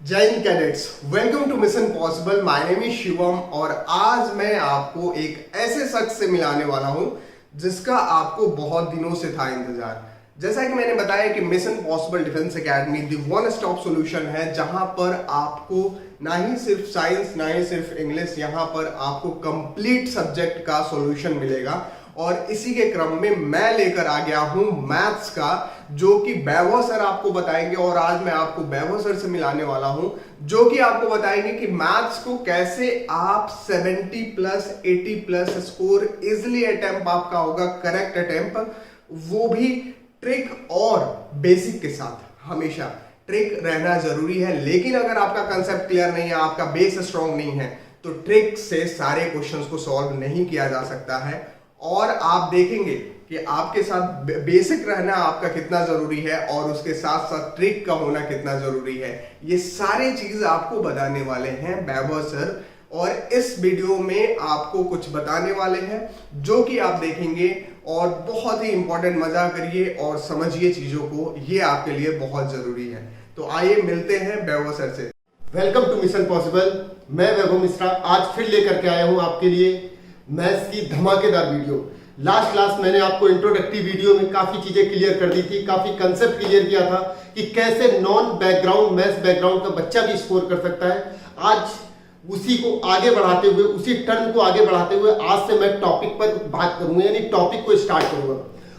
जय हिंद cadets, welcome to Mission Possible. My name is Shivam और आज मैं आपको एक ऐसे शख्स से मिलाने वाला हूं जिसका आपको बहुत दिनों से था इंतजार। जैसा कि मैंने बताया कि मिशन पॉसिबल डिफेंस एकेडमी दी वन स्टॉप सॉल्यूशन है, जहां पर आपको ना ही सिर्फ साइंस ना ही सिर्फ इंग्लिश, यहां पर आपको कंप्लीट सब्जेक्ट का सॉल्यूशन मिलेगा। और इसी के क्रम में मैं लेकर आ गया हूं मैथ्स का, जो कि वैभव सर आपको बताएंगे। और आज मैं आपको वैभव सर से मिलाने वाला हूं जो कि आपको बताएंगे कि मैथ्स को कैसे आप 70 plus 80 plus score easily attempt आपका होगा, करेक्ट अटेम्प्ट, वो भी ट्रिक और बेसिक के साथ। हमेशा ट्रिक रहना जरूरी है, लेकिन अगर आपका कंसेप्ट क्लियर नहीं है, आपका बेस स्ट्रॉन्ग नहीं है, तो ट्रिक से सारे क्वेश्चंस को सॉल्व नहीं किया जा सकता है। और आप देखेंगे कि आपके साथ बेसिक रहना आपका कितना जरूरी है और उसके साथ साथ ट्रिक का होना कितना जरूरी है। ये सारी चीज आपको बताने वाले हैं वैभव सर, और इस वीडियो में आपको कुछ बताने वाले हैं जो कि आप देखेंगे और बहुत ही इंपॉर्टेंट, मजा करिए और समझिए चीजों को, ये आपके लिए बहुत जरूरी है। तो आइए मिलते हैं वैभव सर से। Welcome to Mission Possible. मैं वैभव मिश्रा आज फिर लेकर के आया हूं आपके लिए मैथ्स की धमाकेदार वीडियो। लास्ट क्लास मैंने आपको इंट्रोडक्टरी वीडियो में काफी चीजें क्लियर कर दी थी, काफी कंसेप्ट क्लियर किया था कि कैसे नॉन बैकग्राउंड मैथ्स बैकग्राउंड का बच्चा भी स्कोर कर सकता है। आज उसी को आगे बढ़ाते हुए, उसी टर्न को आगे बढ़ाते हुए आज से मैं टॉपिक पर बात करूंगा, यानी टॉपिक को स्टार्ट करूंगा।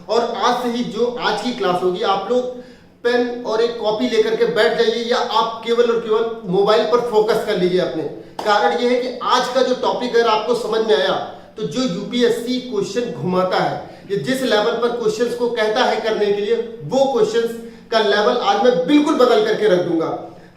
और आज से ही जो आज की क्लास होगी, आप लोग पेन और एक कॉपी लेकर के बैठ जाइए, या आप केवल और केवल मोबाइल पर फोकस कर लीजिए अपने। कारण यह है कि आज का जो टॉपिक अगर आपको समझ में आया, तो जो यूपीएससी क्वेश्चन घुमाता है, कि जिस लेवल पर क्वेश्चंस को कहता है करने के लिए, वो क्वेश्चंस का लेवल आज मैं बिल्कुल बदल करके रख दूंगा।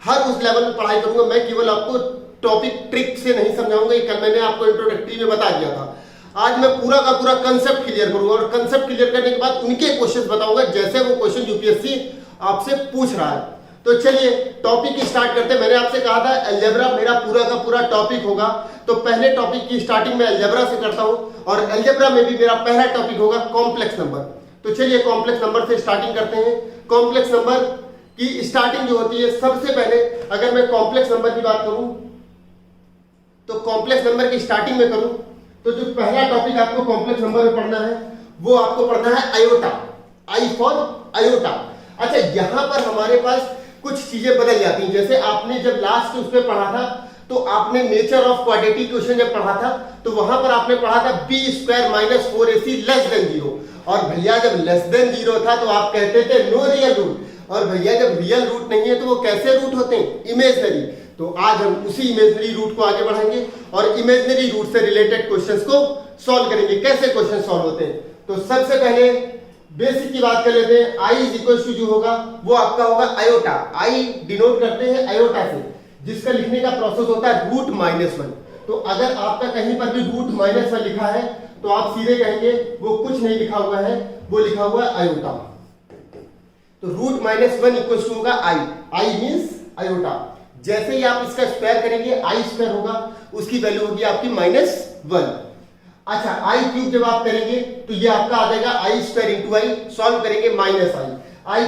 हर उस लेवल में पढ़ाई करूंगा। मैं केवल आपको टॉपिक ट्रिक से नहीं समझाऊंगा, कल मैंने आपको इंट्रोडक्टरी में बता दिया था। आज मैं पूरा का पूरा कंसेप्ट क्लियर करूंगा, और कंसेप्ट क्लियर करने के बाद उनके क्वेश्चन बताऊंगा जैसे वो क्वेश्चन यूपीएससी आपसे पूछ रहा है। तो चलिए टॉपिक की स्टार्ट करते हैं। मैंने आपसे कहा था अलजेब्रा मेरा पूरा का पूरा टॉपिक होगा, तो पहले टॉपिक की स्टार्टिंग में अलजेब्रा से करता हूं, और अलजेब्रा में भी मेरा पहला टॉपिक होगा कॉम्प्लेक्स नंबर। तो चलिए कॉम्प्लेक्स नंबर से स्टार्टिंग करते हैं। कॉम्प्लेक्स नंबर की स्टार्टिंग जो होती है, सबसे पहले अगर मैं कॉम्प्लेक्स नंबर की बात करूं, तो कॉम्प्लेक्स नंबर की स्टार्टिंग में करूं, तो जो पहला टॉपिक आपको कॉम्प्लेक्स नंबर में पढ़ना है, वो आपको पढ़ना है आयोटा, आई फॉर आयोटा। अच्छा, यहां पर हमारे पास कुछ चीजें बदल जाती हैं। जैसे आपने जब लास्ट उस पर पढ़ा था, तो आपने नेचर ऑफ क्वाड्रेटिक क्वेश्चन जब पढ़ा था, तो वहां पर आपने पढ़ा था b square minus 4ac less than 0। और भैया जब लेस देन 0 था तो आप कहते थे नो रियल रूट, और भैया जब रियल रूट नहीं है तो वो कैसे रूट होते हैं? इमेजनरी। तो आज हम उसी इमेजनरी रूट को आगे बढ़ाएंगे और इमेजनरी रूट से रिलेटेड क्वेश्चंस को सॉल्व करेंगे, कैसे क्वेश्चन सॉल्व होते हैं। तो सबसे पहले बेसिक की बात कर लेते हैं। आई इज इक्वल टू जो होगा वो आपका होगा आयोटा। आई डिनोट करते हैं आयोटा से, जिसका लिखने का प्रोसेस होता है रूट -1। तो अगर आपका कहीं पर भी रूट -1 लिखा है, तो आप सीधे कहेंगे वो कुछ नहीं लिखा हुआ है, वो लिखा हुआ है आयोटा। तो रूट -1 इक्वल टू होगा आई, आई मींस आयोटा। जैसे ही आप इसका स्क्वायर करेंगे, आई स्क्वायर होगा, उसकी वैल्यू होगी आपकी -1। अच्छा, आई क्यूब जब आप करेंगे तो ये आपका आ जाएगा आई स्क्वायर इंटू आई, सॉल्व करेंगे -आई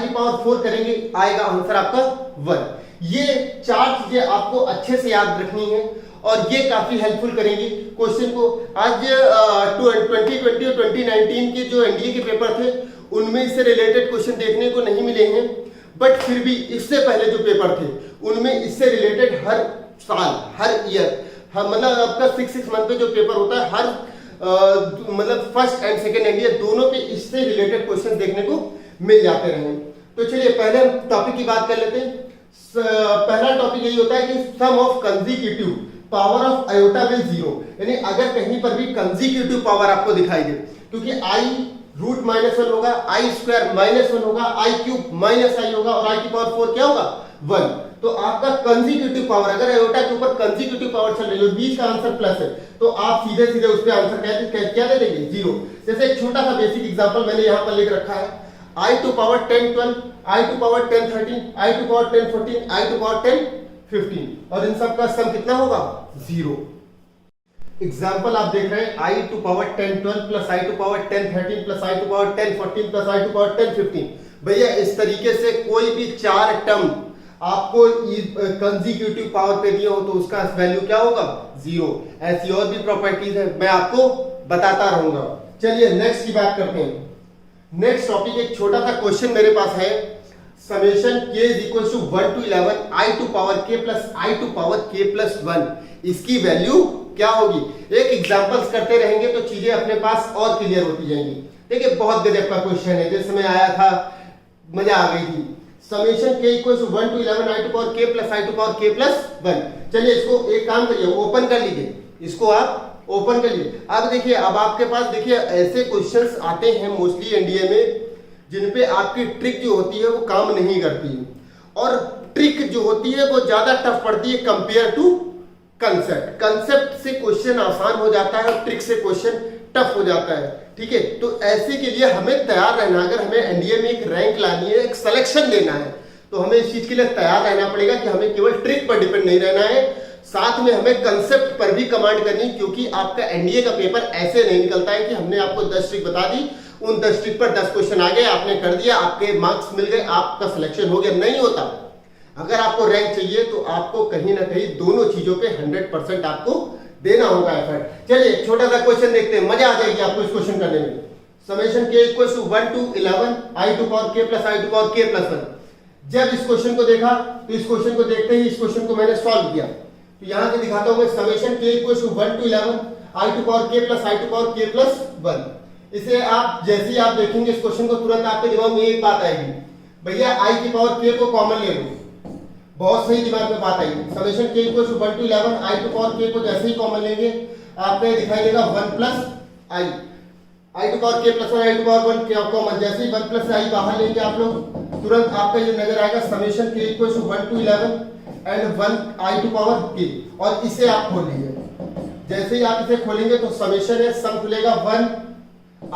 की पावर 4 करेंगे, आएगा आंसर आपका 1। ये चार चीजें आपको अच्छे से याद रखनी है और ये काफी हेल्पफुल करेंगी क्वेश्चन को। आज 2020 और 2019 के जो एनडीए के पेपर थे, उनमें इससे रिलेटेड क्वेश्चन देखने को नहीं मिले हैं, बट फिर भी इससे पहले जो पेपर थे उनमें इससे रिलेटेड हर साल, हर ईयर, मतलब आपका 6 मंथ में जो पेपर होता है, हर मतलब फर्स्ट एंड सेकेंड एनडीए दोनों के इससे रिलेटेड क्वेश्चन देखने को मिल जाते रहे। तो चलिए पहले टॉपिक की बात कर लेते हैं। पहला टॉपिक यही होता है कि sum of consecutive power of iota will 0, यानी अगर कहीं पर भी कंसेक्यूटिव पावर आपको दिखाई दे, क्योंकि आई रूट -1 होगा, आई स्क्वायर -1 होगा, आई क्यूब -i होगा, और आई की पावर 4 क्या होगा? 1। तो आपका कंसेक्यूटिव पावर, अगर आयोटा के ऊपर कंसेक्यूटिव पावर चल रही है, बीच का आंसर प्लस है, तो आप सीधे सीधे उस पे आंसर क्या दे देंगे? 0। जैसे एक छोटा सा बेसिक एग्जांपल मैंने यहां पर लिख रखा है, i to power 10 12, i to power 10 13, i to power 10 14, i to power 10 15, और इन सब का सम कितना होगा? 0। एग्जाम्पल आप देख रहे हैं, i to power 10 12 plus i to power 10 13 plus i to power 10 14 plus i to power 10 15। भैया इस तरीके से कोई भी चार टर्म आपको कंसेक्यूटिव पावर पे दिया हो तो उसका वैल्यू क्या होगा, 0। ऐसी और भी प्रॉपर्टीज है, मैं आपको बताता रहूंगा। चलिए नेक्स्ट की बात करते हैं। नेक्स्ट टॉपिक, एक छोटा सा क्वेश्चन मेरे पास है, summation k is equal to 1 to 11 i to power k plus i to power k plus 1, इसकी वैल्यू क्या होगी। एक एग्जांपल्स करते रहेंगे तो चीजें अपने पास और क्लियर होती जाएंगी। देखिए बहुत गजब का क्वेश्चन है, जिस समय आया था मजा आ गई थी। Summation k equal to 1 to 11 i to power k plus i to power k plus 1। चलिए इसको एक काम करिए, ओपन कर लीजिए, इसको आप ओपन कर लीजिए। अब देखिए, अब आपके पास देखिए ऐसे क्वेश्चंस आते हैं मोस्टली एनडीए में जिन पे आपकी ट्रिक जो होती है वो काम नहीं करती है, और ट्रिक जो होती है वो ज्यादा टफ पड़ती है कंपेयर टू कंसेप्ट। कंसेप्ट से क्वेश्चन आसान हो जाता है और ट्रिक से क्वेश्चन टफ हो जाता है, ठीक है। तो ऐसे के लिए हमें तैयार रहना, अगर हमें एनडीए में एक रैंक लानी है, एक सिलेक्शन लेना है, तो हमें इस चीज के लिए तैयार रहना पड़ेगा कि हमें केवल ट्रिक पर डिपेंड नहीं रहना है, साथ में हमें कंसेप्ट पर भी कमांड करनी, क्योंकि आपका एनडीए का पेपर ऐसे नहीं निकलता है कि हमने आपको 10 ट्रिक बता दी, उन 10 ट्रिक पर 10 क्वेश्चन आ गए, आपने कर दिया, आपके मार्क्स मिल गए, आपका सिलेक्शन हो गया, नहीं होता। अगर आपको रैंक चाहिए तो आपको कहीं ना कहीं दोनों चीजों पे 100% आपको देना होगा एफर्ट। चलिए एक छोटा सा क्वेश्चन देखते हैं, मजा आ जाएगी आपको इस क्वेश्चन करने में। Summation k equal to 1 to 11 i to power k plus i to power k plus 1। जब इस क्वेश्चन को देखा तो इस क्वेश्चन को देखते ही इस क्वेश्चन को मैंने सॉल्व किया, तो यहां से दिखाता हूं मैं, summation k equal to 1 to 11 i to power k plus i to power k plus 1। इसे आप जैसे ही आप देखेंगे इस क्वेश्चन को, तुरंत आपके दिमाग में एक बात आएगी, भैया i की पावर k को कॉमन ले लो। बहुत सही दिमाग में बात आई। Summation k equal to 1 to 11 i to power k को जैसे ही कॉमन लेंगे आपको ये दिखाई देगा 1 plus i to power k plus 1 i to power 1 क्या कॉमन, जैसे ही 1 प्लस i बाहर लेंगे आप लोग, तुरंत आपका ये नजर आएगा summation k equal to 1 to 11 and 1 i to power k, और इसे आप खोल लीजिए। जैसे ही आप इसे खोलेंगे तो समेशन है, सम खुलेगा 1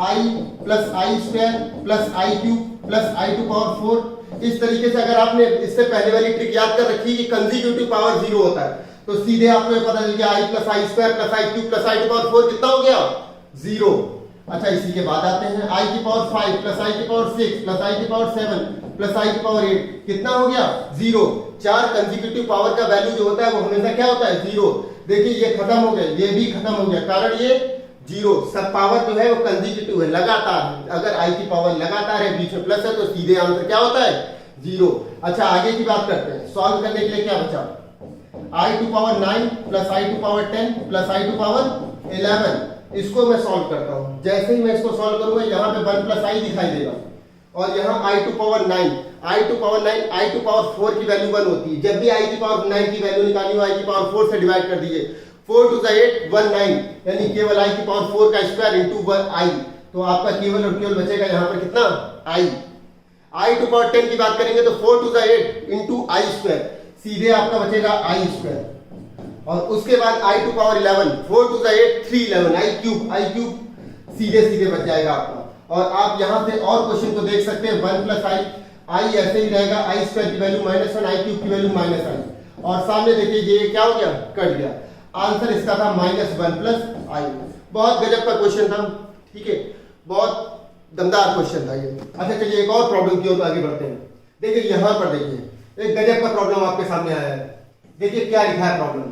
i plus i square plus i cube plus i to power 4। इस तरीके से अगर आपने इससे पहले वाली ट्रिक याद कर रखी कि कंसेक्यूटिव पावर 0 होता है, तो सीधे आपको पता चल गया i plus i square plus i cube plus i to power 4 कितना हो गया, 0। अच्छा इसी के बाद आते हैं i की पावर 5 प्लस i की पावर 6 प्लस i की पावर 7 प्लस i की पावर 8 कितना हो गया, 0। 4 कंसेक्यूटिव पावर का वैल्यू जो होता है वो हमेशा क्या होता है, 0। देखिए ये खत्म हो गया, ये भी खत्म हो गया, कारण ये 0, सब पावर जो है वो कंसेक्यूटिव है, लगातार। अगर i की पावर लगातार है, बीच में प्लस है, तो सीधे आंसर क्या होता है, 0। अच्छा आगे की बात करते हैं, सॉल्व करने के लिए क्या बचा, i to power 9 plus i to power 10 plus i to power 11। इसको मैं सॉल्व करता हूं, जैसे ही मैं इसको सॉल्व करूंगा यहाँ पे 1 प्लस i दिखाई देगा, और यहाँ i to power 9 i to power 9 i to power 4 की वैल्यू 1 होती है। जब भी i की पावर 9 की वैल्यू निकाली हो, i की पावर 4 से डिवाइड कर दीजिए, 4 टू द 8 19, यानी केवल i की पावर 4 का स्क्वायर इनटू 1 i, तो आपका केवल और केवल बचेगा यहाँ पर कितना, i टू पावर 10 की बात करेंगे तो 4 to the 8 into i square, सीधे आपका बचेगा i स्क्वायर, और उसके बाद i to power 11 4 to the 8 311 i cube सीधे सीधे बच जाएगा आपका। और आप यहां से और क्वेश्चन को देख सकते हैं, 1 प्लस i ऐसे ही रहेगा, i स्क्वायर की वैल्यू -1 i क्यूब की वैल्यू -i, और सामने देखिए ये क्या हो गया, कट गया। आंसर इसका था -1 प्लस i। बहुत गजब का क्वेश्चन था, ठीक है, बहुत दमदार क्वेश्चन था ये। अच्छा चलिए एक और प्रॉब्लम की ओर आगे बढ़ते हैं। देखिए यहां पर देखिए एक गजब का प्रॉब्लम आपके सामने आया है। देखिए क्या लिखा है problem,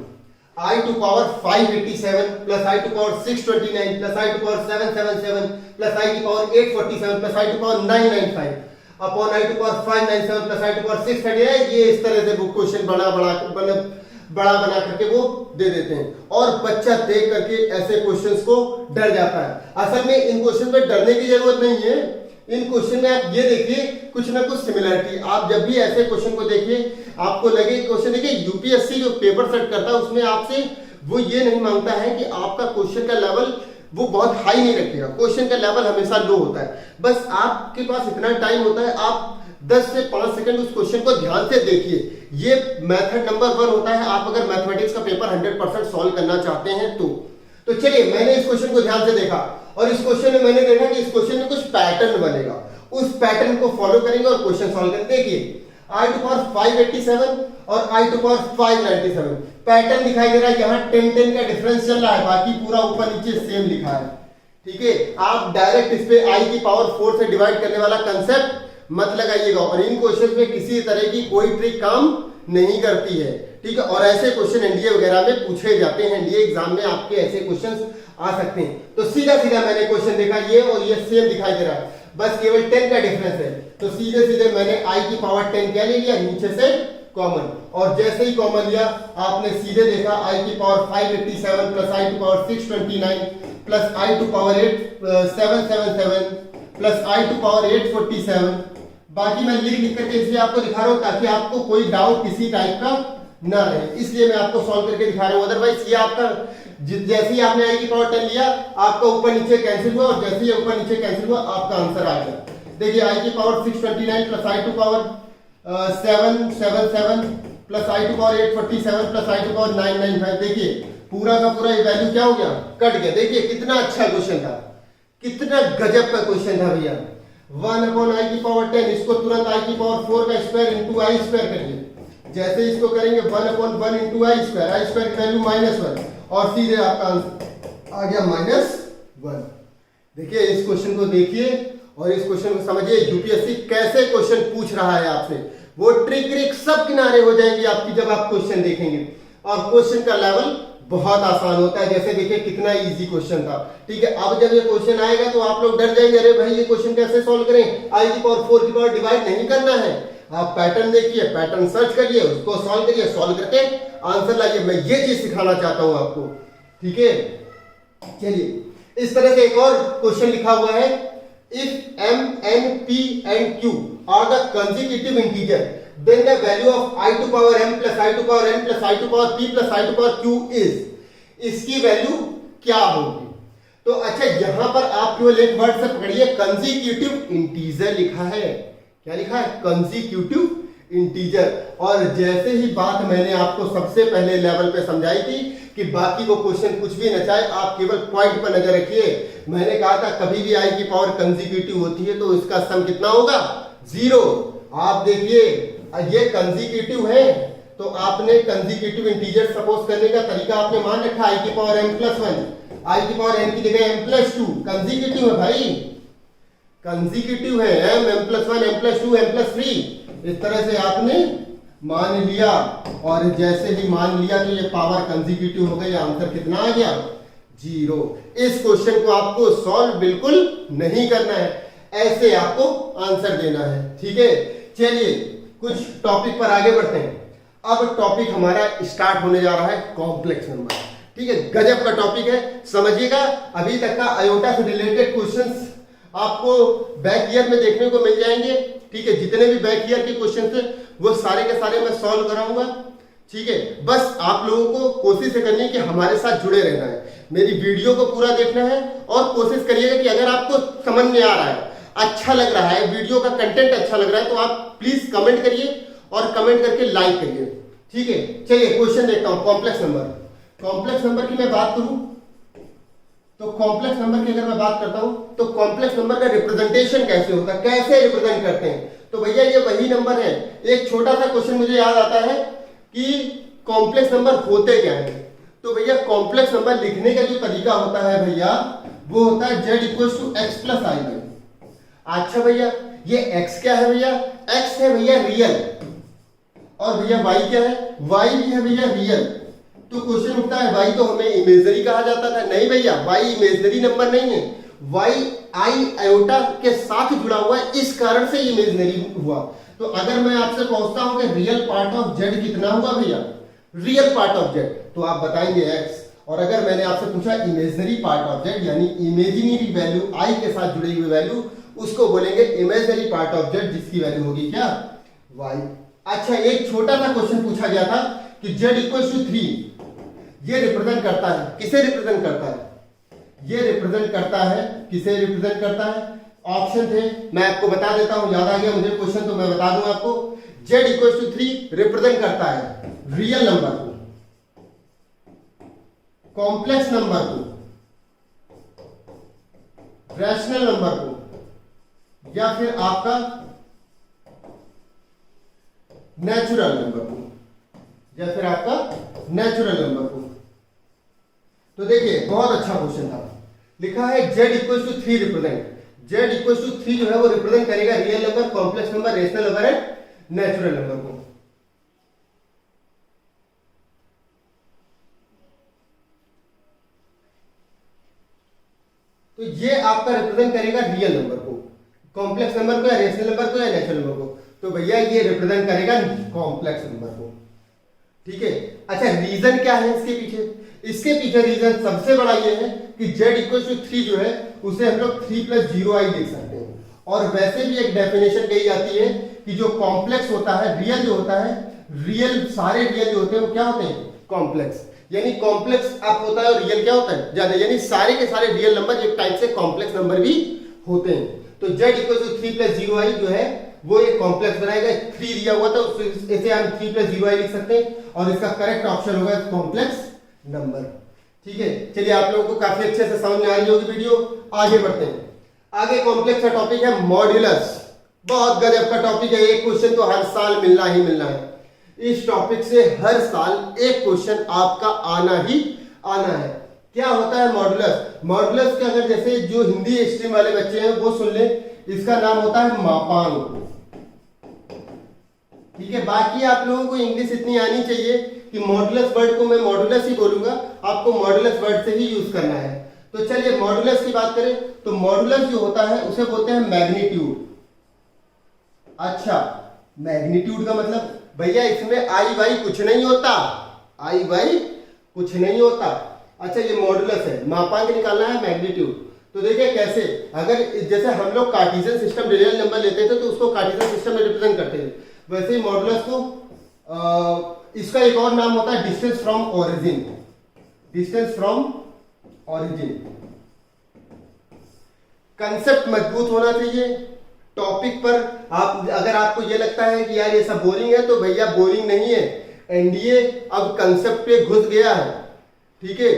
i to power 587 plus i to power 629 plus i to power 777 plus i की power 847 plus i to power 995 upon i to power 597 plus i to power 638। ये इस तरह से वो क्वेश्चन बड़ा बना करके वो दे देते हैं, और बच्चा देख करके ऐसे क्वेश्चंस को डर जाता है। असल में इन क्वेश्चन में डरने की जरूरत नहीं है, इन क्वेश्चन में आप ये देखिए कुछ ना कुछ सिमिलरिटी। आप जब भी ऐसे क्वेश्चन को देखिए आपको लगे क्वेश्चन, देखिए यूपीएससी जो पेपर सेट करता है उसमें आपसे वो ये नहीं मांगता है कि आपका क्वेश्चन का लेवल वो बहुत हाई नहीं रखेगा, क्वेश्चन का लेवल हमेशा लो होता है। बस आपके पास इतना टाइम होता है, आप 10 से 5 सेकंड उस क्वेश्चन को ध्यान से देखिए। ये मेथड नंबर 1 होता है, आप अगर मैथमेटिक्स का पेपर 100% सॉल्व करना चाहते हैं तो चलिए मैंने इस क्वेश्चन को ध्यान से देखा, और इस क्वेश्चन में मैंने देखा कि इस क्वेश्चन में कुछ पैटर्न बनेगा, उस पैटर्न को फॉलो करेंगे और क्वेश्चन सॉल्व करेंगे। देखिए i टू पावर 587 और i टू पावर 597 पैटर्न दिखाई दे रहा है, यहाँ 10 का डिफरेंस चल रहा है, बाकी पूरा ऊपर नीचे सेम लिखा है, ठीक है। आप डायरेक्ट इस पे i की पावर 4 से डिवाइड करने वाला कंसेप्ट मत लगाइएगा, और इन क्वेश्चन में किसी तरह की कोई ट्रिक काम नहीं करती है। ठीक है, और ऐसे क्वेश्चन एनडीए वगैरह में पूछे जाते हैं, एनडीए एग्जाम में आपके ऐसे क्वेश्चंस आ सकते हैं। तो सीधा सीधा मैंने क्वेश्चन देखा, ये और ये सेम दिखाई दे रहा है, बस केवल 10 का डिफरेंस है। तो सीधे सीधे मैंने i की पावर 10 क्या ले लिया, नीचे से कॉमन, और जैसे ही कॉमन लिया आपने सीधे देखा i की power 587 plus i to power 629 plus i to power 777 plus i to power 847। बाकी मैं लिख करके इसलिए आपको दिखा रहा हूं ताकि आपको कोई डाउट किसी टाइप का ना रहे, इसलिए मैं आपको सॉल्व करके दिखा रहा हूं। अदरवाइज ये आपका जैसे ही आपने i की पावर 10 लिया आपका ऊपर नीचे कैंसिल हुआ, और जैसे ही ऊपर नीचे कैंसिल हुआ आपका आंसर आ गया। देखिए i की power 629 plus i to power 777 plus i to power 847 plus i to power 995। देखिए पूरा का पूरा ये वैल्यू क्या हो गया, कट गया। देखिए कितना अच्छा क्वेश्चन था, कितना गजब का क्वेश्चन था भैया। 1 अपॉन i की पावर 10, इसको तुरंत i की पावर 4 का स्क्वायर इंटू i स्क्वायर करिए। जैसे इसको करेंगे 1 अपॉन 1 इंटू i स्क्वायर की वैल्यू -1, और सीधे आपका आंसर आ गया -1। देखिए इस क्वेश्चन को देखिए और इस क्वेश्चन को समझिए, यूपीएससी कैसे क्वेश्चन पूछ रहा है आपसे, वो ट्रिक सब किनारे हो जाएंगी आपकी जब आप क्वेश्चन देखेंगे। और क्वेश्चन का लेवल बहुत आसान होता है, जैसे देखिए कितना इजी क्वेश्चन था। ठीक है, अब जब ये क्वेश्चन आएगा तो आप लोग डर जाएंगे, अरे भाई ये क्वेश्चन कैसे सॉल्व करें, i की पावर 4 की पावर डिवाइड नहीं करना है। आप पैटर्न देखिए, पैटर्न सर्च करिए, उसको सॉल्व करिए, सॉल्व करके आंसर लाइए। मैं ये चीज सिखाना चाहता हूं आपको। ठीक है, चलिए इस तरह से एक और क्वेश्चन लिखा हुआ है, if m n p and q are the consecutive integer then the value of i to power m plus i to power n plus i to power p plus i to power q is, इसकी value क्या होगी। तो अच्छा यहां पर आप केवल एक वर्ड से पकड़िए, कंसेक्यूटिव इंटीजर लिखा है। क्या लिखा है, कंसेक्यूटिव इंटीजर। और जैसे ही बात मैंने आपको सबसे पहले लेवल पे समझाई थी कि बाकी वो क्वेश्चन कुछ भी न चाहे, आप केवल पॉइंट पर नजर रखिए। मैंने कहा था कभी भी i की पावर कंसेक्यूटिव होती है तो इसका सम कितना होगा, 0। आप देखिए ये कंसेक्यूटिव है तो आपने कंसेक्यूटिव इंटीजर सपोज करने का तरीका आपने मान रखा i की पावर m प्लस 1, i की पावर n की जगह m प्लस 2। कंसेक्यूटिव है भाई, कंसेक्यूटिव है, m plus 1 m plus 2 m plus 3। इस तरह से आपने मान लिया, और जैसे ही मान लिया तो ये पावर कंसेक्यूटिव हो गई, आंसर कितना आ गया, 0। इस क्वेश्चन को आपको सॉल्व बिल्कुल नहीं करना है, ऐसे आपको आंसर देना है। ठीक है, चलिए कुछ टॉपिक पर आगे बढ़ते हैं। अब टॉपिक हमारा स्टार्ट होने जा रहा है कॉम्प्लेक्स नंबर। ठीक है, गजब का टॉपिक है, समझिएगा। अभी तक का आयोटा से रिलेटेड क्वेश्चंस आपको बैक ईयर में देखने को मिल जाएंगे। ठीक है, जितने भी बैक ईयर के क्वेश्चन थे वो सारे के सारे मैं सॉल्व कराऊंगा। ठीक है, बस आप लोगों को कोशिश करनी है कि हमारे साथ जुड़े रहना है, मेरी वीडियो को पूरा देखना है, और कोशिश करिएगा कि अगर आपको समझ में आ रहा है, अच्छा लग रहा है, वीडियो का कंटेंट अच्छा लग रहा है, तो आप प्लीज कमेंट करिए और कमेंट करके लाइक करिए। ठीक है, चलिए क्वेश्चन देखता हूं। कॉम्प्लेक्स नंबर, कॉम्प्लेक्स नंबर की मैं बात करूं तो कॉम्प्लेक्स नंबर की अगर मैं बात करता हूं तो कॉम्प्लेक्स नंबर का रिप्रेजेंटेशन कैसे होता है, कैसे रिप्रेजेंट करते हैं। तो भैया ये वही नंबर है। एक छोटा सा क्वेश्चन मुझे याद आता है कि कॉम्प्लेक्स नंबर होते क्या है। तो भैया कॉम्प्लेक्स नंबर लिखने का जो तरीका होता है भैया वो होता है z equal to x plus i y. अच्छा भैया ये x क्या है भैया, x है भैया रियल, और भैया y क्या है, y भी है भैया रियल। तो क्वेश्चन उठता है y तो हमें इमेजनरी कहा जाता था, नहीं भैया y इमेजनरी नंबर नहीं है, y i आयोटा के साथ जुड़ा हुआ है, इस कारण से इमेजनरी हुआ। तो अगर मैं आपसे पूछता हूं कि रियल पार्ट ऑफ z कितना हुआ भैया, रियल पार्ट ऑफ z, तो आप बताएंगे x। और अगर मैंने आपसे पूछा इमेजनरी पार्ट ऑफ z यानी इमेजिनरी वैल्यू i के साथ जुड़ी हुई वैल्यू, उसको बोलेंगे इमेजनरी पार्ट ऑफ z, जिसकी वैल्यू होगी क्या, y। अच्छा एक छोटा सा क्वेश्चन पूछा गया था कि z इक्वल टू 3 ये रिप्रेजेंट करता है, किसे रिप्रेजेंट करता है, ये रिप्रेजेंट करता है, किसे रिप्रेजेंट करता है। ऑप्शन थे, मैं आपको बता देता हूं, याद आ गया मुझे क्वेश्चन तो मैं बता दूं आपको। z इक्वल टू 3 रिप्रेजेंट करता है रियल नंबर को, कॉम्प्लेक्स नंबर को, रैशनल नंबर को, या फिर आपका नेचुरल नंबर को, या फिर आपका नेचुरल नंबर को। तो देखिए बहुत अच्छा क्वेश्चन था, लिखा है z equal to 3 represent, z equal to 3 जो है वो रिप्रेजेंट करेगा real number, complex number, rational number and natural number को। आपका रिप्रेजेंट करेगा रियल नंबर को, कॉम्प्लेक्स नंबर को या रेशनल नंबर को या नेचुरल नंबर को। तो भैया ये रिप्रेजेंट करेगा कॉम्प्लेक्स नंबर को, ठीक है। अच्छा रीजन क्या है इसके पीछे? इसके पीछे रीजन सबसे बड़ा ये है कि z इक्वल टू 3 जो है उसे हम लोग 3 + 0i लिख सकते हैं। और वैसे भी एक डेफिनेशन कही जाती है कि जो कॉम्प्लेक्स होता है, रियल जो होता है, रियल सारे रियल जो होते हैं वो क्या होते हैं? कॉम्प्लेक्स। यानी कॉम्प्लेक्स अप होता है और रियल क्या होता है? ज्यादा। यानी सारे के सारे रियल नंबर एक टाइप से कॉम्प्लेक्स नंबर भी होते हैं। तो z इक्वल टू 3 + 0i जो है वो एक कॉम्प्लेक्स बनाएगा। 3 दिया हुआ था तो इसे हम 3 + 0i लिख सकते हैं और इसका करेक्ट ऑप्शन होगा कॉम्प्लेक्स नंबर, ठीक है। चलिए आप लोगों को काफी अच्छे से समझ में आ रही होगी वीडियो, आगे बढ़ते हैं। आगे कॉम्प्लेक्स का टॉपिक है मॉड्यूलस। बहुत गजब का टॉपिक है, एक क्वेश्चन तो हर साल मिलना ही मिलना है। इस टॉपिक से हर साल एक क्वेश्चन आपका आना ही आना है। क्या होता है मॉड्यूलस? मॉड्यूलस के अगर जैसे जो हिंदी स्ट्रीम वाले बच्चे हैं वो सुन ले, इसका नाम होता है मापांक, ठीक है। बाकी आप लोगों को इंग्लिश इतनी आनी चाहिए कि मॉड्यूलस वर्ड को मैं मॉड्यूलस ही बोलूंगा, आपको मॉड्यूलस वर्ड से ही यूज करना है। तो चलिए मॉड्यूलस की बात करें तो मॉड्यूलस जो होता है उसे बोलते हैं मैग्नीट्यूड। अच्छा मैग्नीट्यूड का मतलब भैया इसमें आई वाई कुछ नहीं होता, आई वाई कुछ नहीं होता। अच्छा ये मॉड्यूलस है, मापांक निकालना है मैग्नीट्यूड। तो देखिए कैसे, अगर जैसे हम लोग कार्टेशियन सिस्टम रियल नंबर लेते थे तो उसको कार्टेशियन सिस्टम में रिप्रेजेंट करते थे, वैसे ही मॉड्यूलस को इसका एक और नाम होता है distance from origin. Distance from origin. Concept मजबूत होना चाहिए टॉपिक पर। आप अगर आपको ये लगता है कि यार ये सब बोरिंग है तो भैया बोरिंग नहीं है, एनडीए अब कंसेप्ट पे घुस गया है, ठीक है।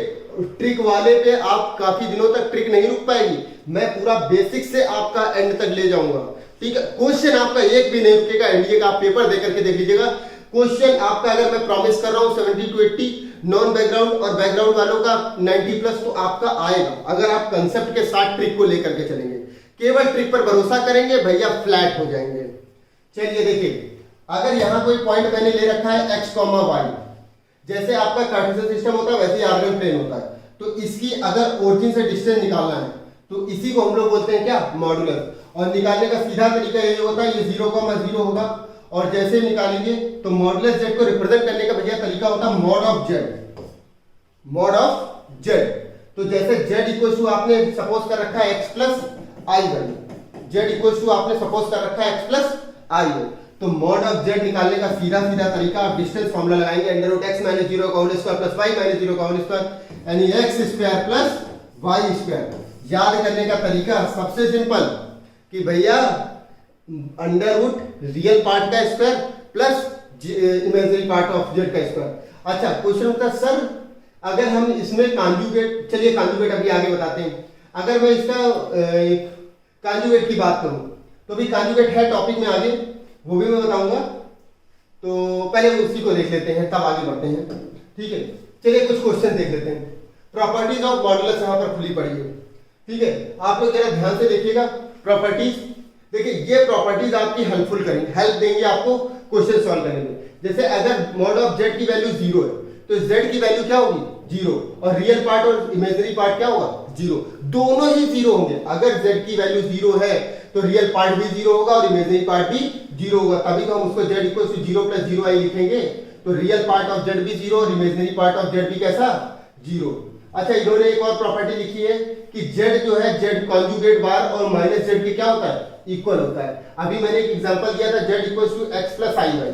ट्रिक वाले पे आप काफी दिनों तक ट्रिक नहीं रुक पाएगी, मैं पूरा बेसिक से आपका एंड तक ले जाऊंगा, ठीक है। क्वेश्चन आपका एक भी नहीं रुकेगा, एनडीए का आप पेपर दे करके देख लीजिएगा। क्वेश्चन आपका अगर मैं प्रॉमिस कर रहा हूं 70 to 80, नॉन बैकग्राउंड और बैकग्राउंड वालों का 90+ तो आपका आएगा, अगर आप कंसेप्ट के साथ ट्रिक को लेकर के चलेंगे। केवल ट्रिक पर भरोसा करेंगे भैया फ्लैट हो जाएंगे। चलिए देखिए, अगर यहां कोई पॉइंट मैंने ले रखा है x, y, जैसे आपका कार्टेशियन सिस्टम होता है वैसे ही आर्गन प्लेन होता है, तो इसकी अगर ओरिजिन से डिस्टेंस निकालना है तो इसी को हम लोग बोलते हैं क्या? मॉड्यूलस। और निकालने का सीधा तरीका ये होता है, ये 0,0 होगा और जैसे निकालेंगे तो मॉड्यूलस z को रिप्रेजेंट करने का भैया तरीका होता है mod of z। Mod of z, तो जैसे z इक्वल टू आपने सपोज कर रखा है x plus i y, z equal to आपने सपोज कर रखा है x प्लस आई वाई, तो मॉड ऑफ z निकालने का सीधा सीधा तरीका आप डिस्टेंस फार्मूला लगाएंगे, अंडर रूट x माइनस 0 का whole square plus y minus 0 का होल स्क्वायर, यानी x square plus y square. याद करने का तरीका सबसे सिंपल कि भैया अंडर रूट रियल पार्ट का square plus imaginary part of z का स्क्वायर। अच्छा क्वेश्चन होता है सर अगर हम इसमें कॉन्जुगेट, चलिए कॉन्जुगेट अभी आगे बताते हैं। अगर मैं इसका कॉन्जुगेट की बात करूं तो भी कॉन्जुगेट है टॉपिक में आगे, वो भी मैं बताऊंगा, तो पहले उसी को देख लेते हैं तब आगे बढ़ते हैं, ठीक है। चलिए कुछ क्वेश्चन देख लेते हैं। प्रॉपर्टीज ऑफ मॉड्यूलस यहाँ पर खुली पड़ी है, ठीक है। आप लोग जरा ध्यान से देखिएगा प्रॉपर्टीज। देखिए ये प्रॉपर्टीज आपकी हेल्पफुल करेंगे, हेल्प देंगे आपको क्वेश्चन सॉल्व करने में। जैसे अगर मॉड ऑफ z की वैल्यू 0 है तो z की वैल्यू क्या होगी? 0, और रियल पार्ट और इमेजिनरी पार्ट क्या होगा? 0, दोनों ही 0 होंगे। अगर z की वैल्यू 0 है तो रियल पार्ट भी 0 होगा और इमेजिनरी पार्ट भी 0 होगा, तभी तो हम उसको z equal to 0 plus 0i लिखेंगे। तो रियल पार्ट ऑफ z भी 0 और इमेजिनरी पार्ट ऑफ z भी कैसा? 0। अच्छा इन्होंने एक और प्रॉपर्टी लिखी है कि z जो है z कॉन्जुगेट बार और माइनस z के क्या होता है? इक्वल होता है। अभी मैंने एक एग्जांपल दिया था z equal to x plus i y,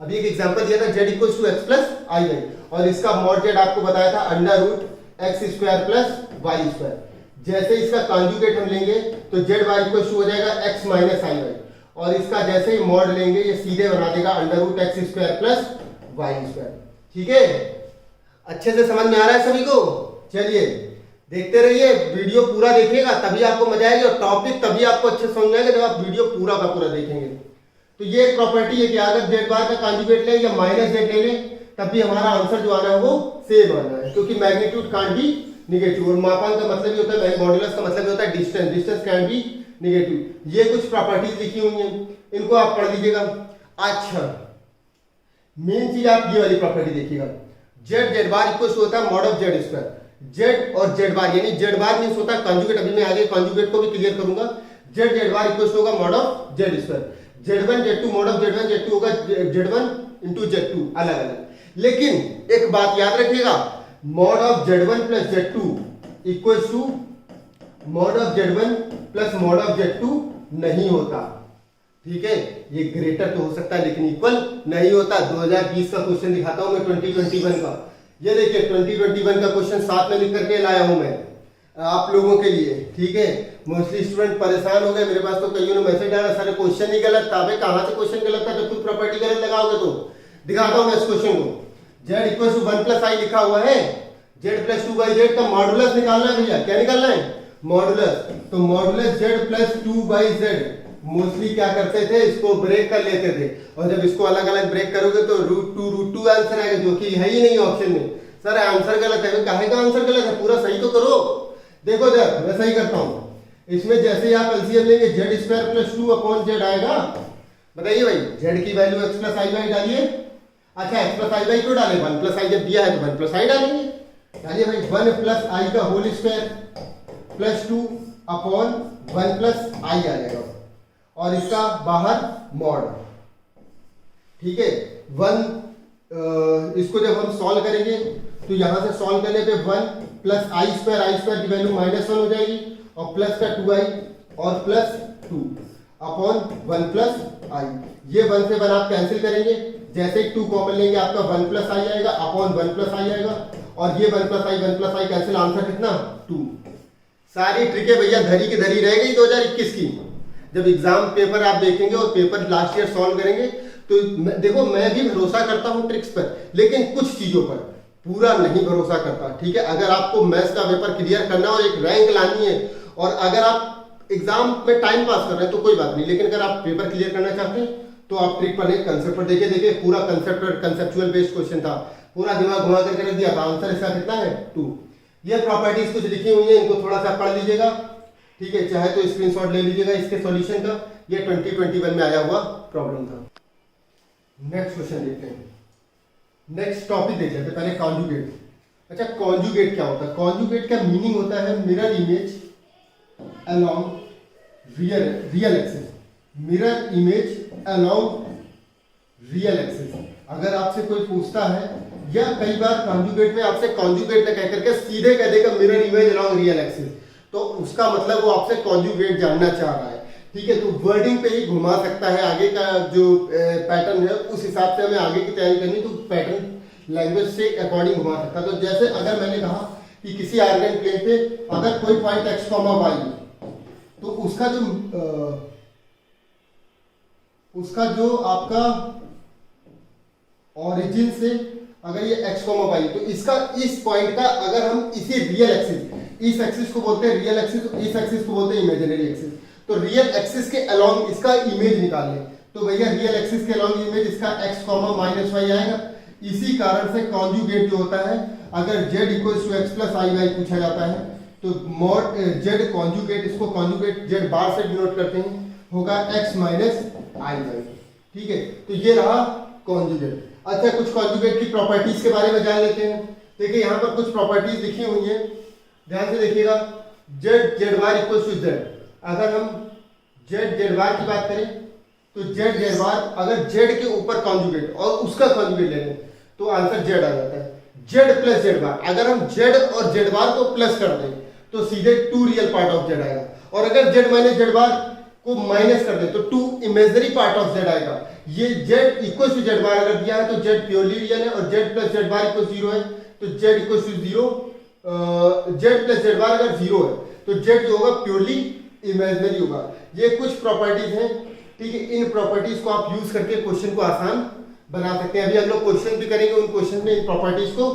अभी एक एग्जांपल दिया था z equal to x plus i y, और इसका मॉड z आपको बताया था under root x square plus y square. जैसे इसका कॉन्जुगेट हम लेंगे तो z y इक्वल टू हो जाएगा x माइनस आई वाई, और इसका जैसे ही मॉड लेंगे ये सीधे बना देगा under root x square plus y square, ठीक है। अच्छे से समझ में आ रहा है सभी को? चलिए देखते रहिए, वीडियो पूरा देखिएगा तभी आपको मजा आएगी, और टॉपिक तभी आपको अच्छे समझ में आएगा जब आप वीडियो पूरा का पूरा देखेंगे। तो ये एक प्रॉपर्टी है कि अगर z बार का कॉन्जुगेट लें या माइनस z ले लें तब भी हमारा आंसर जो आना है वो सेम आना है, क्योंकि मैग्नीट्यूड कांट बी नेगेटिव, और मापांक का मतलब ये होता है, मॉड्यूलस का मतलब ये होता है distance, distance can be negative. ये कुछ प्रॉपर्टीज लिखी हुई हैं, इनको आप पढ़ लीजिएगा। अच्छा मेन चीज आप ये वाली प्रॉपर्टी देखिएगा, z z bar equal to होता है mod of z square. Z और जेड बार, यानी जेड बार मीन्स होता है कॉन्जुगेट, अभी मैं आगे कॉन्जुगेट को भी क्लियर करूंगा। जेड जेड बार इक्वल होगा mod of Z square, Z one Z two mod of Z one Z two होगा जेड1 इंटू जेड2 अलग अलग। लेकिन एक बात याद रखिएगा, mod of Z one plus Z two equal to mod of Z one plus mod of Z two नहीं होता, ठीक है। ये ग्रेटर तो हो सकता है लेकिन इक्वल नहीं होता। 2020 का क्वेश्चन दिखाता हूं मैं 2021 का। ये देखिए 2021 का क्वेश्चन साथ में लिख करके लाया हूं मैं आप लोगों के लिए, ठीक है। मोस्टली स्टूडेंट परेशान हो गए, मेरे पास तो कईयों ने मैसेज डाला सारे क्वेश्चन ही गलत था। भाई कहां से क्वेश्चन गलत था, जब तुम प्रॉपर्टी गलत लगाओगे तो। दिखाता हूं मैं इस क्वेश्चन को। z इक्वल टू 1 प्लस आई लिखा हुआ है, z प्लस 2 बाई जेड का मॉडुलस निकालना है भैया। क्या निकालना है? मॉडुलस। तो modulus z plus 2 by Z, mostly क्या करते थे, इसको ब्रेक कर लेते थे, और जब इसको अलग अलग ब्रेक करोगे तो √2 आंसर आएगा, जो कि है ही नहीं ऑप्शन में। सर आंसर गलत है, काहे का आंसर गलत है, पूरा सही तो करो। देखो जरा मैं सही करता हूं। इसमें जैसे ही आप एलसीएम लेंगे Z square plus 2 upon Z आएगा। बताइए भाई, जेड की value x plus I by डालिए। अच्छा x प्लस आई बाई क्यों डालें, 1 प्लस आई जब दिया है तो 1 प्लस आई डालेंगे। डालिए भाई 1 प्लस आई का whole square plus 2 upon 1 plus i आ जाएगा, और इसका बाहर मॉड, ठीक है। 1 इसको जब हम सॉल्व करेंगे तो यहां से सॉल्व करने पे 1 प्लस आई स्क्वायर की वैल्यू -1 हो जाएगी, और प्लस का 2i और प्लस 2 अपॉन 1 प्लस आई। ये 1 से 1 आप कैंसिल करेंगे, जैसे ही 2 कॉमन लेंगे आपका 1 प्लस आई आएगा अपॉन 1 प्लस आई आएगा, और ये 1 प्लस आई कैंसिल, आंसर कितना 2। सारी ट्रिकें भैया धरी की धरी रह गई 2021 की। जब एग्जाम पेपर आप देखेंगे और पेपर लास्ट ईयर सॉल्व करेंगे तो देखो मैं भी भरोसा करता हूं ट्रिक्स पर, लेकिन कुछ चीजों पर पूरा नहीं भरोसा करता, ठीक है। अगर आपको मैथ्स का पेपर क्लियर करना और एक रैंक लानी है, और अगर आप एग्जाम में टाइम पास कर रहे हैं तो कोई बात नहीं, लेकिन अगर आप पेपर क्लियर करना चाहते हैं तो आप ट्रिक पर नहीं, कंसेप्ट पर देखिए पूरा कंसेप्चुअल बेस्ड क्वेश्चन था, पूरा दिमाग घुमा करके रख दिया था। आंसर इसका कितना है 2। ये प्रॉपर्टीज कुछ लिखी हुई है, इनको थोड़ा सा पढ़ लीजिएगा, ठीक है। चाहे तो स्क्रीनशॉट ले लीजिएगा इसके सॉल्यूशन का। ये 2021 में आया हुआ प्रॉब्लम था। नेक्स्ट क्वेश्चन देखते हैं, नेक्स्ट टॉपिक देख लेते हैं। पहले कॉन्जुगेट। अच्छा कॉन्जुगेट क्या होता है? कॉन्जुगेट का मीनिंग होता है mirror image along real axis, mirror image along real axis. अगर आपसे कोई पूछता है, या कई बार कॉन्जुगेट में आपसे कॉन्जुगेट न कह करके सीधे कह देगा mirror image along real axis, तो उसका मतलब वो आपसे कॉन्जुगेट जानना चाह रहा है, ठीक है। तो वर्डिंग पे ही घुमा सकता है, आगे का जो पैटर्न है उस हिसाब से हमें आगे की तैयारी करनी, तो पैटर्न लैंग्वेज से अकॉर्डिंग घुमा सकता है। तो जैसे अगर मैंने कहा कि किसी आर्गन प्लेन पे अगर कोई पॉइंट x, y, तो उसका जो आपका ओरिजिन से अगर ये x, y, तो इसका इस पॉइंट का अगर हम इसी रियल एक्सिस, इस एक्सिस को बोलते हैं रियल एक्सिस, इस एक्सिस को बोलते हैं इमेजिनरी एक्सिस, तो रियल एक्सिस के अलोंग इसका इमेज निकाल लें, तो भैया रियल एक्सिस के अलोंग इमेज इसका x, y आएगा। इसी कारण से कॉन्जुगेट जो होता है, अगर z equals to x plus i y पूछा जाता है तो मॉड z कॉन्जुगेट, इसको कॉन्जुगेट z बार से डिनोट करते हैं, होगा x माइनस आई वाई, ठीक है। तो ये रहा कॉन्जुगेट। अच्छा कुछ कॉन्जुगेट की प्रॉपर्टीज के बारे में जान लेते हैं। देखिए यहाँ पर कुछ प्रॉपर्टीज लिखी हुई है, ध्यान से देखिएगा। z bar equals to z, अगर हम z बार की बात करें तो z बार अगर z के ऊपर कॉन्जुगेट और उसका कॉन्जुगेट ले लें तो आंसर z आ जाता है। z प्लस z बार, अगर हम z और z बार को प्लस कर दें तो सीधे 2 रियल पार्ट ऑफ z आएगा, और अगर z माइनस z बार को माइनस कर दें तो 2 इमेजिनरी पार्ट ऑफ z आएगा। ये z equal to z bar अगर दिया है तो z प्योरली रियल है, और z plus z bar equal 0 है तो z equal to 0, z plus z bar अगर 0 है तो z जो होगा प्योरली इमेजिनरी होगा। ये कुछ प्रॉपर्टीज हैं, ठीक है। इन प्रॉपर्टीज को आप यूज करके क्वेश्चन को आसान बना सकते हैं। अभी हम लोग क्वेश्चन भी करेंगे, उन क्वेश्चन में इन प्रॉपर्टीज को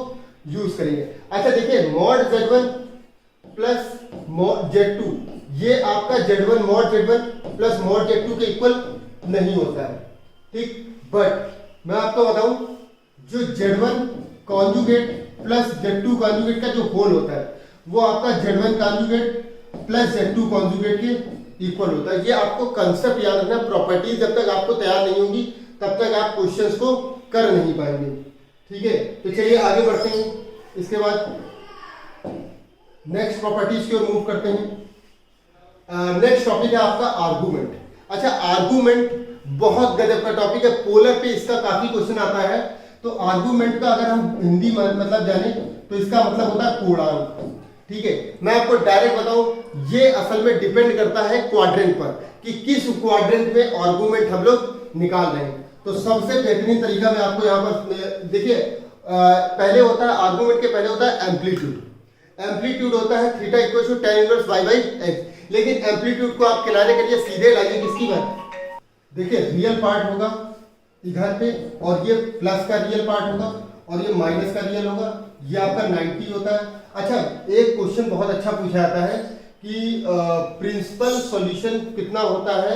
यूज करेंगे। अच्छा देखिए mod z1 plus mod z2, ये आपका z1 mod z1 plus mod z2 के इक्वल नहीं होता है, ठीक। बट मैं आपको बताऊं, जो z1 conjugate plus z2 conjugate का जो होल होता है वो आपका z1 conjugate plus z2 conjugate के इक्वल होता है। ये आपको कंसेप्ट याद रखना। प्रॉपर्टीज जब तक आपको तैयार नहीं होगी तब तक आप क्वेश्चंस को कर नहीं पाएंगे, ठीक है। तो चलिए आगे बढ़ते हैं। इसके बाद नेक्स्ट प्रॉपर्टीज की ओर मूव करते हैं। नेक्स्ट टॉपिक है आपका आर्गूमेंट। अच्छा, आर्गूमेंट बहुत गजब का टॉपिक है, पोलर पे इसका काफी क्वेश्चन आता है। तो आर्गूमेंट का अगर हम हिंदी मतलब जाने तो इसका मतलब होता है पूर्णांक। ठीक है, मैं आपको डायरेक्ट बताऊं, ये असल में डिपेंड करता है क्वाड्रेंट पर कि किस क्वाड्रेंट में आर्गूमेंट हम लोग निकाल रहे हैं। तो सबसे बेहतरीन तरीका मैं आपको यहाँ पर देखिए, पहले होता है आर्गूमेंट के पहले होता है एम्पलीट्यूड। एम्पलीट्यूड होता है theta equal to tan inverse y by x। लेकिन एम्पलीट्यूड को आप किनारे के लिए सीधे लाइए किसकी बात, देखिए रियल पार्ट होगा इधर पे और ये प्लस का रियल पार्ट होगा और ये माइनस का रियल होगा, ये आपका 90 होता है। अच्छा, एक क्वेश्चन बहुत अच्छा पूछा जाता है कि प्रिंसिपल सॉल्यूशन कितना होता है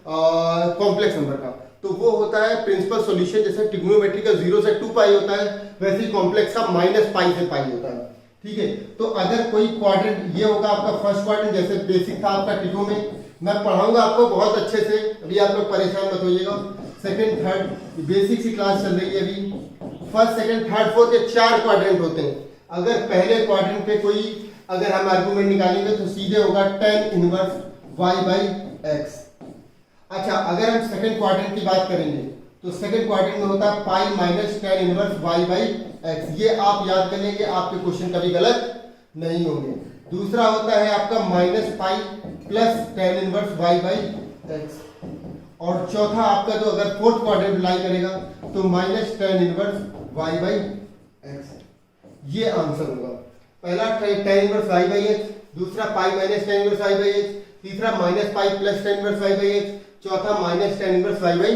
कॉम्प्लेक्स नंबर का, तो वो होता है प्रिंसिपल सॉल्यूशन जैसे ट्रिग्नोमेट्री का 0 से 2 पाई होता है, वैसे ही कॉम्प्लेक्स का -π से पाई होता है। ठीक है, तो अगर कोई क्वाड्रेंट, ये होगा आपका फर्स्ट क्वाड्रेंट, जैसे बेसिक था आपका ट्रिगो में, मैं पढ़ाऊंगा आपको बहुत अच्छे से, अभी आप लोग परेशान मत होइएगा। सेकंड थर्ड बेसिक सी क्लास चल रही है अभी। फर्स्ट सेकंड थर्ड फोर्थ के 4 क्वाड्रेंट होते हैं। अगर पहले क्वाड्रेंट पे कोई अगर हम आर्गुमेंट निकालेंगे तो सीधे होगा tan inverse y by x। अच्छा, अगर हम सेकंड क्वाड्रेंट की बात करेंगे तो सेकंड क्वाड्रेंट में होता है पाई minus tan inverse y by x। ये आप याद कर लेंगे, आपके क्वेश्चन कभी गलत नहीं होंगे। दूसरा होता है आपका -π plus tan inverse y by x। और चौथा आपका जो अगर फोर्थ क्वाड्रेंट लाई करेगा तो minus tan inverse y by x। ये आंसर होगा। पहला tan inverse y by x, दूसरा pi minus tan inverse y by x, तीसरा -π plus tan inverse y by x, चौथा minus tan inverse y by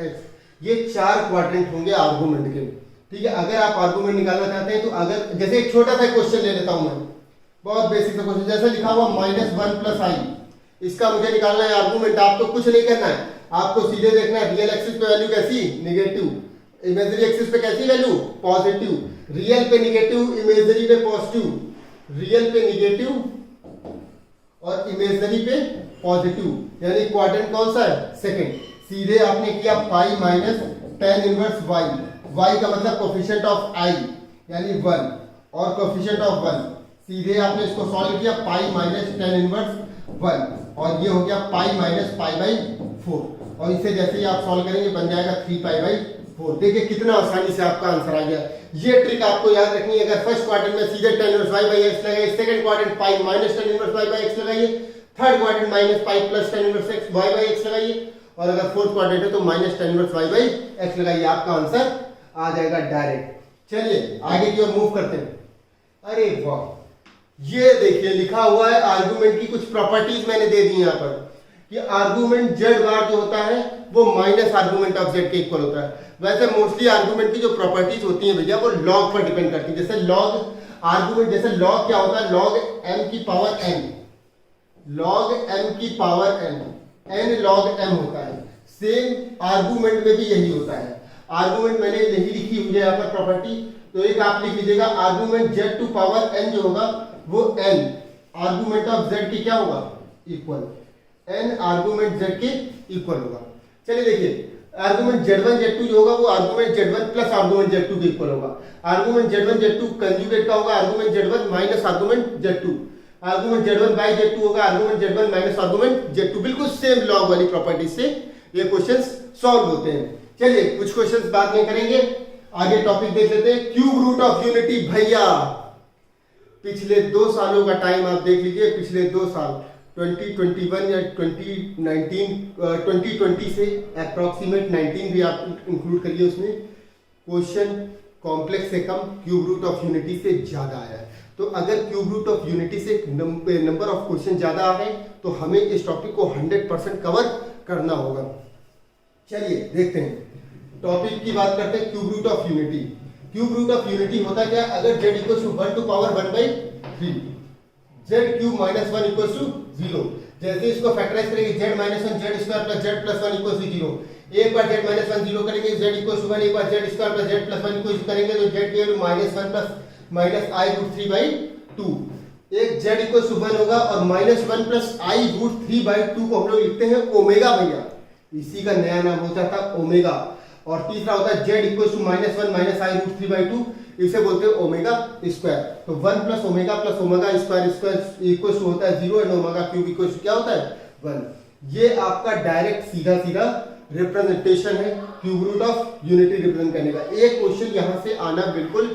x। ये 4 quadrant होंगे argument के। ठीक है, अगर आप आर्गुमेंट निकालना चाहते हैं तो अगर जैसे एक छोटा सा क्वेश्चन ले लेता हूं मैं, बहुत बेसिक सा क्वेश्चन, जैसे लिखा हुआ -1 प्लस i, इसका मुझे निकालना है आर्गुमेंट। आपको कुछ नहीं करना है, आपको सीधे देखना है रियल एक्सिस पे वैल्यू कैसी, नेगेटिव, इमेजिनरी एक्सिस पे कैसी वैल्यू, पॉजिटिव, रियल पे नेगेटिव, इमेजिनरी पे पॉजिटिव, रियल पे नेगेटिव और इमेजिनरी पे पॉजिटिव, यानी क्वाड्रेंट कौन सा है, सेकंड। सीधे आपने किया पाई minus tan inverse y, y का मतलब कोफिशिएंट ऑफ i यानी 1 और कोफिशिएंट ऑफ 1, सीधे आपने इसको सॉल्व किया पाई माइनस tan इनवर्स 1 और ये हो गया पाई माइनस पाई बाई 4 और इसे जैसे ही आप सॉल्व करेंगे बन जाएगा 3 पाई बाई 4। देखिए कितना आसानी से आपका आंसर आ गया। ये ट्रिक आपको याद रखनी है। अगर फर्स्ट क्वाड्रेंट में सीधे tan inverse y by x लगाइए, second quadrant pi minus tan inverse y by x लगाइए, third quadrant minus pi plus tan inverse x y by x लगाइए और अगर फोर्थ क्वाड्रेंट है तो minus tan inverse y by x लगाइए, आपका answer आ जाएगा डायरेक्ट। चलिए आगे की ओर मूव करते हैं। अरे वाह, ये देखिए लिखा हुआ है आर्गुमेंट की कुछ प्रॉपर्टीज मैंने दे दी यहाँ पर कि आर्गुमेंट z बार जो होता है वो माइनस आर्गुमेंट ऑफ z के इक्वल होता है। वैसे मोस्टली आर्गुमेंट की जो प्रॉपर्टीज होती हैं भैया वो लॉग पर डिपेंड करती है। जैसे लॉग आर्गुमेंट, जैसे लॉग क्या होता है, लॉग m की पावर n, लॉग m की power n, n log m होता है। सेम आर्गुमेंट में भी यही होता है। आर्गुमेंट मैंने यही लिखी हुई है यहाँ पर प्रॉपर्टी, तो एक आप लिख लीजिएगा argument z to power n जो होगा वो n आर्गुमेंट ऑफ z की क्या होगा, इक्वल, n आर्गुमेंट z के इक्वल होगा। चलिए देखिए, आर्गुमेंट z1 z2 जो होगा वो argument z1 plus argument z2 के इक्वल होगा। आर्गुमेंट z1 z2 कंजुगेट का होगा argument z1 minus argument z2, argument z1 by z2 होगा argument z1 minus argument z2। बिल्कुल सेम लॉग वाली प्रॉपर्टी से ये क्वेश्चंस सॉल्व होते हैं। चलिए कुछ क्वेश्चंस बाद में करेंगे, आगे टॉपिक देख लेते हैं। क्यूब रूट ऑफ यूनिटी भैया, पिछले 2 सालों का टाइम आप देख लीजिए, पिछले 2 साल 2021 या 2020 से अप्रोक्सीमेट 19 भी आप इंक्लूड करिए उसमें, क्वेश्चन कॉम्प्लेक्स से कम क्यूब रूट ऑफ यूनिटी से ज्यादा आया है। तो अगर क्यूब रूट ऑफ यूनिटी से नंबर ऑफ क्वेश्चन ज्यादा आ रहे हैं तो हमें इस टॉपिक को 100% कवर करना होगा। चलिए देखते हैं, टॉपिक की बात करते हैं cube root of unity. Cube root of unity होता क्या, अगर z equal to 1 to power 1/3, z cube minus 1 equal to 0, जैसे इसको फैक्टराइज करेंगे z minus 1 z square plus z plus 1 equal to 0, एक बार z माइनस 1 0 करेंगे z इक्वल टू 1, एक बार z square plus z plus 1 equal करेंगे तो z की value minus 1 plus minus i root 3/2, एक z इक्वल टू 1 होगा और माइनस 1 प्लस i रूट 3/2 को हम लोग लिखते हैं ओमेगा भैया, इसी का नया नाम हो जाता है ओमेगा। और तीसरा होता है z equal to minus 1 minus i root 3/2, इसे बोलते हैं ओमेगा स्क्वायर। तो 1 plus omega square square equal to होता है 0 and omega cube equal to क्या होता है 1। ये आपका डायरेक्ट सीधा सीधा रिप्रेजेंटेशन है cube root of unity represent करने का। एक क्वेश्चन यहां से आना बिल्कुल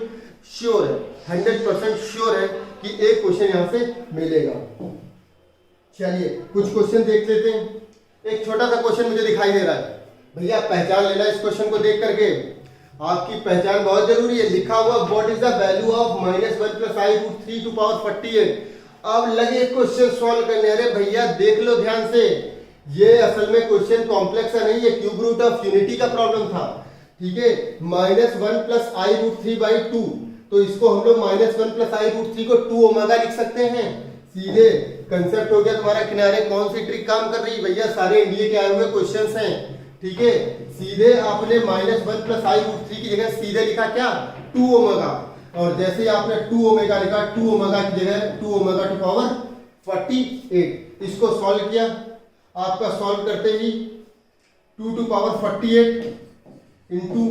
श्योर है, 100% श्योर है कि एक क्वेश्चन यहां से मिलेगा। चलिए कुछ क्वेश्चन देख लेते हैं। एक छोटा सा क्वेश्चन मुझे दिखाई दे रहा है, भैया पहचान लेना इस क्वेश्चन को देख करके, आपकी पहचान बहुत जरूरी है। लिखा हुआ what is the value of -1 + i√3 to power 48। अब लगे क्वेश्चन सॉल्व करने। अरे भैया देख लो ध्यान से, ये असल में क्वेश्चन कॉम्प्लेक्स नहीं है, क्यूब रूट ऑफ यूनिटी का प्रॉब्लम था, ठीक है। -1 + i√3/2, तो इसको हम लोग -1 + i√3 को 2 ओमेगा लिख सकते हैं। सीधे कंसेप्ट हो गया तुम्हारा। किनारे कौन सी ट्रिक काम कर रही है भैया, सारे इंडिया के आए हुए क्वेश्चंस हैं, ठीक है। सीधे आपने -1 + i√3 की जगह सीधे लिखा क्या 2 ओमेगा, और जैसे ही आपने 2 ओमेगा लिखा, 2 ओमेगा की जगह 2 ओमेगा टू पावर 48। इसको सॉल्व किया, आपका सॉल्व करते ही 2 to power 48 into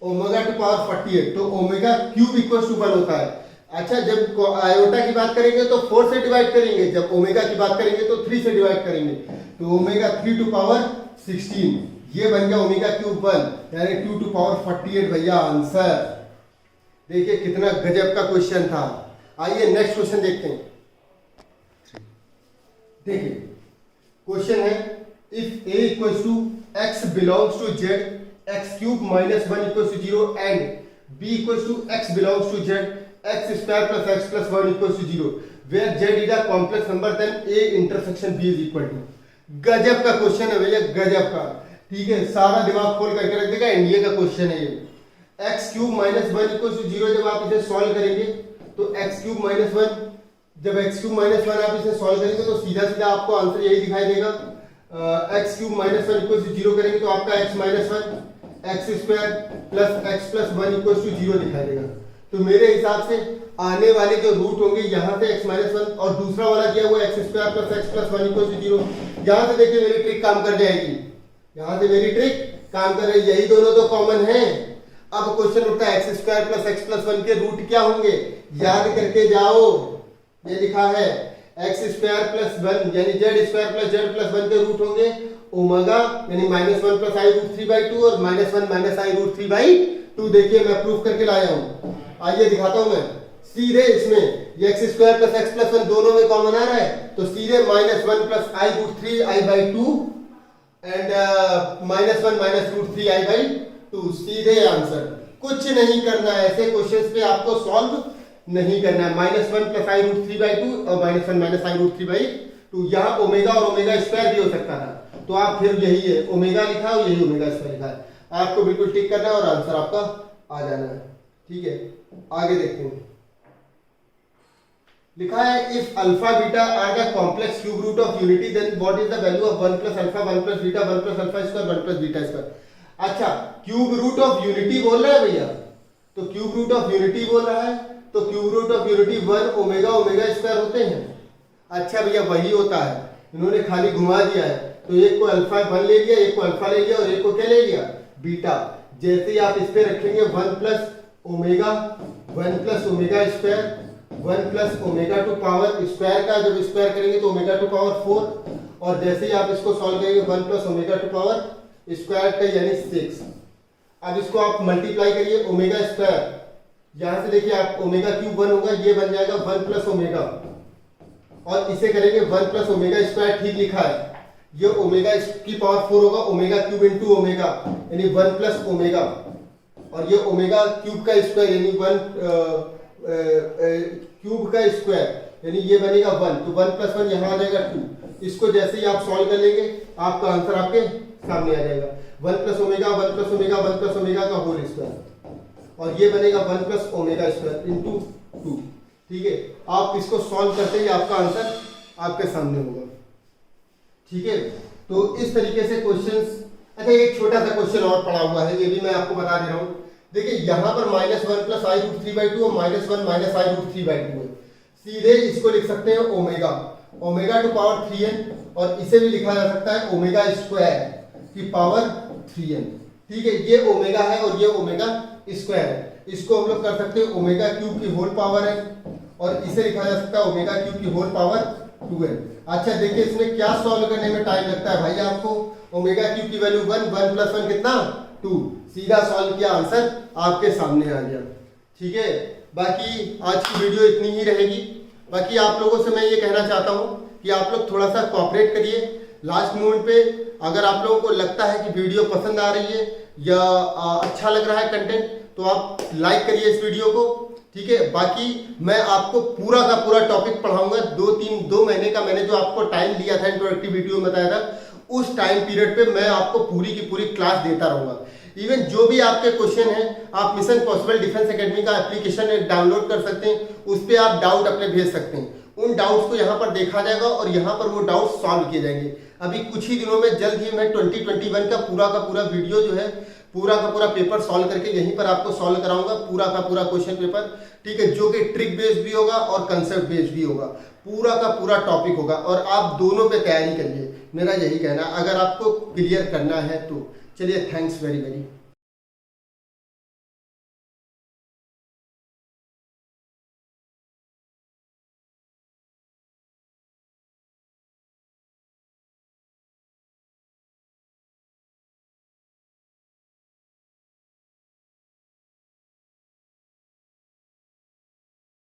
omega to power 48, तो ओमेगा क्यूब इक्वल टू 1 होता है। अच्छा, जब आयोटा की बात करेंगे तो 4 से डिवाइड करेंगे, जब ओमेगा की बात करेंगे तो 3 से डिवाइड करेंगे, तो ओमेगा 3 टू पावर 16, ये बन गया ओमेगा क्यूब 1, यानी 2 टू पावर 48 भैया आंसर। देखिए कितना गजब का क्वेश्चन था। आइए नेक्स्ट क्वेश्चन देखते हैं। देखिए क्वेश्चन है, if a equals to x belongs to z, x³ - 1 equals to 0 and b equals to x belongs to z, x² + x + 1 equals to 0, where z is a complex number then a intersection b is equal to. गजब का question है भैया, गजब का, ठीक है। सारा दिमाग खोल करके रख देगा, इंडिया का क्वेश्चन है ये। x³ - 1 इक्वल्स टू 0 जब आप इसे सॉल्व करेंगे तो x³ - 1, जब x³ - 1 आप इसे सॉल्व करेंगे तो सीधा सीधा आपको आंसर यही दिखाई देगा। x³ - 1 इक्वल्स टू 0 करेंगे तो आपका x - 1 x² + x + 1 equals to 0 दिखाई देगा। तो मेरे हिसाब से आने वाले जो रूट होंगे यहाँ से x - 1 और दूसरा वाला दिया हुआ x² + x + 1 इक्वल्स टू 0, यहाँ से देखिए मेरी ट्रिक काम कर जाएगी, यहाँ से मेरी ट्रिक काम कर रही है, यही दोनों तो कॉमन है। अब क्वेश्चन उठता है x² + x + 1 के रूट क्या होंगे, याद करके जाओ। ये लिखा है x² + 1 यानी z² + z + 1 के रूट होंगे ओमेगा यानी -1 + i√3/2 और -1 - i√3/2। देखिए मैं प्रूफ करके लाया हूं, आइए दिखाता हूं मैं सीधे। इसमें ये x² + x + 1 दोनों में कॉमन आ रहा है, तो सीधे -1 + i√3i/2 एंड -1 - √3i/2, सीधे आंसर। कुछ नहीं करना है, ऐसे क्वेश्चंस पे आपको सॉल्व नहीं करना है। -1 + i√3/2 और -1 - i√3/2, यहाँ ओमेगा और ओमेगा स्क्वायर भी हो सकता था, तो आप फिर यही है ओमेगा लिखा और यही ओमेगा स्क्वायर लिखा है, आपको बिल्कुल टिक करना है और आंसर आपका आ जाना है, ठीक है। आगे देखते हैं, लिखा है if alpha beta are the complex cube root of unity then what is the value of 1 + alpha 1 + beta 1 + alpha square 1 + beta square. अच्छा, क्यूब रूट ऑफ यूनिटी बोल रहा है भैया, तो क्यूब रूट ऑफ यूनिटी बोल रहा है, तो cube root of unity 1 omega omega square होते हैं। अच्छा भैया वही होता है, इन्होंने खाली घुमा दिया है, तो एक को अल्फा 1 ले लिया, एक को अल्फा ले लिया और एक को क्या ले लिया बीटा। जैसे ही आप इस पे रखेंगे 1 + omega 1 + omega square 1 + omega to power square का जब स्क्वायर करेंगे तो ओमेगा टू पावर 4, और जैसे ही आप इसको सॉल्व करेंगे 1 + ओमेगा टू पावर स्क्वायर का यानी 6। अब इसको आप मल्टीप्लाई करिए ओमेगा स्क्वायर, यहां से देखिए आप ओमेगा क्यूब 1 होगा, ये बन जाएगा 1 + ओमेगा, और इसे करेंगे 1 + ओमेगा स्क्वायर, ठीक लिखा है। ये ओमेगा की पावर 4 होगा, ओमेगा क्यूब इंटू ओमेगा यानी 1 + ओमेगा, और ये ओमेगा क्यूब का स्क्वायर यानी 1 क्यूब का स्क्वायर यानी ये बनेगा 1, तो 1 + 1 यहाँ आ जाएगा 2। इसको जैसे ही आप सॉल्व कर लेंगे आपका आंसर आपके सामने आ जाएगा 1 + ओमेगा 1 + ओमेगा 1 + ओमेगा का होल स्क्वायर, और ये बनेगा 1 + ओमेगा स्क्वायर इंटू 2, ठीक है। आप इसको सॉल्व करते ही आपका आंसर आपके सामने होगा, ठीक है। तो इस तरीके से क्वेश्चंस। अच्छा, एक छोटा सा क्वेश्चन और पड़ा हुआ है, ये भी मैं आपको बता दे रहा हूँ। देखिए यहाँ पर -1 + i√3/2 और -1 - i√3/2 है, सीधे इसको लिख सकते हैं omega omega to power 3n, और इसे भी लिखा जा सकता है ओमेगा स्क्वायर की पावर 3n, ठीक है। ये ओमेगा है और ये ओमेगा स्क्वायर है। इसको हम लोग कर सकते हैं ओमेगा क्यूब की होल पावर n, और इसे लिखा जा सकता है ओमेगा क्यूब की होल पावर 2n। अच्छा देखिए इसमें क्या सॉल्व करने में टाइम लगता है भाई आपको, ओमेगा क्यूब की वैल्यू 1, 1 प्लस 1 कितना 2, सीधा सॉल्व किया, आंसर आपके सामने आ गया। ठीक है, बाकी आज की वीडियो इतनी ही रहेगी। बाकी आप लोगों से मैं ये कहना चाहता हूँ कि आप लोग थोड़ा सा कोऑपरेट करिए। लास्ट मोमेंट पे अगर आप लोगों को लगता है कि वीडियो पसंद आ रही है या अच्छा लग रहा है कंटेंट, तो आप लाइक करिए इस वीडियो को। ठीक है, बाकी मैं आपको पूरा का पूरा टॉपिक पढ़ाऊंगा। 2 महीने का मैंने जो आपको टाइम लिया था इंट्रोडक्टिव वीडियो में बताया था, उस टाइम पीरियड पे मैं आपको पूरी की पूरी क्लास देता रहूंगा। इवन जो भी आपके क्वेश्चन हैं, आप मिशन पॉसिबल डिफेंस एकेडमी का एप्लीकेशन डाउनलोड कर सकते हैं, उस पर आप डाउट अपने भेज सकते हैं। उन डाउट्स को यहाँ पर देखा जाएगा और यहाँ पर वो डाउट सॉल्व किए जाएंगे। अभी कुछ ही दिनों में जल्द ही मैं 2021 का पूरा वीडियो जो है, पूरा का पूरा पेपर सॉल्व करके यहीं पर आपको सॉल्व कराऊंगा, पूरा का पूरा क्वेश्चन पेपर। ठीक है, जो कि ट्रिक बेस्ड भी होगा और कंसेप्ट बेस्ड भी होगा, पूरा का पूरा टॉपिक होगा, और आप दोनों पे तैयारी करिए, मेरा यही कहना है, अगर आपको क्लियर करना है तो। चलिए, थैंक्स वेरी वेरी।